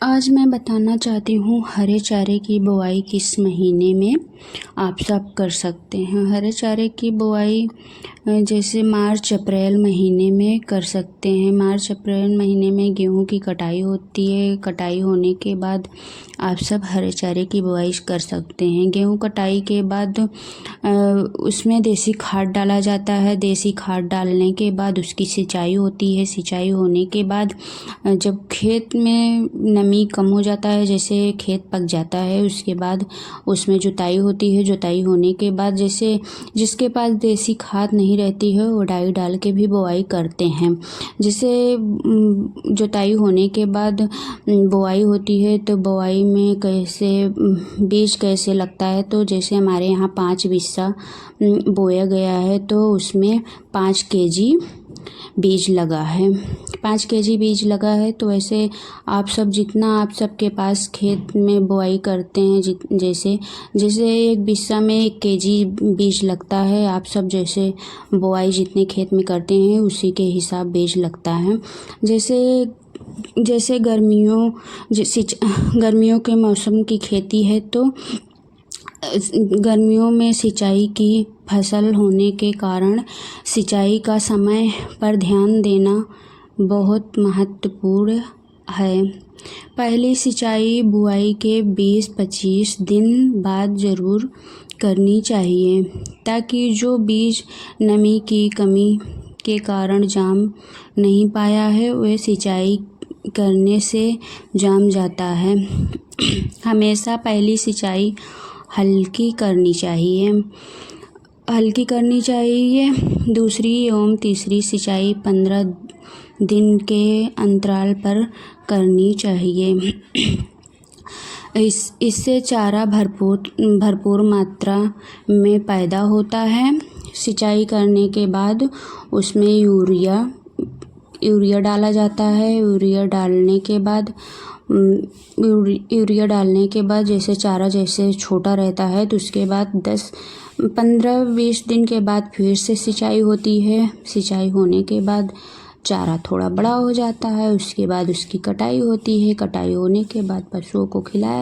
आज मैं बताना चाहती हूँ हरे चारे की बुआई किस महीने में आप सब कर सकते हैं। हरे चारे की बुआई जैसे मार्च अप्रैल महीने में कर सकते हैं। मार्च अप्रैल महीने में गेहूं की कटाई होती है। कटाई होने के बाद आप सब हरे चारे की बुआई कर सकते हैं। गेहूं कटाई के बाद उसमें देसी खाद डाला जाता है। देसी खाद डालने के बाद उसकी सिंचाई होती है। सिंचाई होने के बाद जब खेत में नमी कम हो जाता है, जैसे खेत पक जाता है, उसके बाद उसमें जुताई होती है। जुताई होने के बाद जैसे जिसके पास देसी खाद नहीं रहती है वो डाई डाल के भी बुआई करते हैं। जैसे जुताई होने के बाद बुआई होती है तो बुआई में कैसे बीज कैसे लगता है, तो जैसे हमारे यहाँ 5 बिस्सा बोया गया है तो उसमें 5 केजी बीज लगा है। 5 केजी बीज लगा है। तो ऐसे आप सब जितना आप सबके पास खेत में बुआई करते हैं, जैसे जैसे एक बिस्सा में 1 केजी बीज लगता है, आप सब जैसे बुआई जितने खेत में करते हैं उसी के हिसाब बीज लगता है। जैसे गर्मियों के मौसम की खेती है तो गर्मियों में सिंचाई की फसल होने के कारण सिंचाई का समय पर ध्यान देना बहुत महत्वपूर्ण है। पहली सिंचाई बुआई के 20-25 दिन बाद ज़रूर करनी चाहिए, ताकि जो बीज नमी की कमी के कारण जाम नहीं पाया है वह सिंचाई करने से जाम जाता है। हमेशा पहली सिंचाई हल्की करनी चाहिए। दूसरी एवं तीसरी सिंचाई 15 दिन के अंतराल पर करनी चाहिए। इससे चारा भरपूर मात्रा में पैदा होता है। सिंचाई करने के बाद उसमें यूरिया डाला जाता है। यूरिया डालने के बाद जैसे चारा जैसे छोटा रहता है तो उसके बाद 15-20 दिन के बाद फिर से सिंचाई होती है। सिंचाई होने के बाद चारा थोड़ा बड़ा हो जाता है, उसके बाद उसकी कटाई होती है। कटाई होने के बाद पशुओं को खिलाया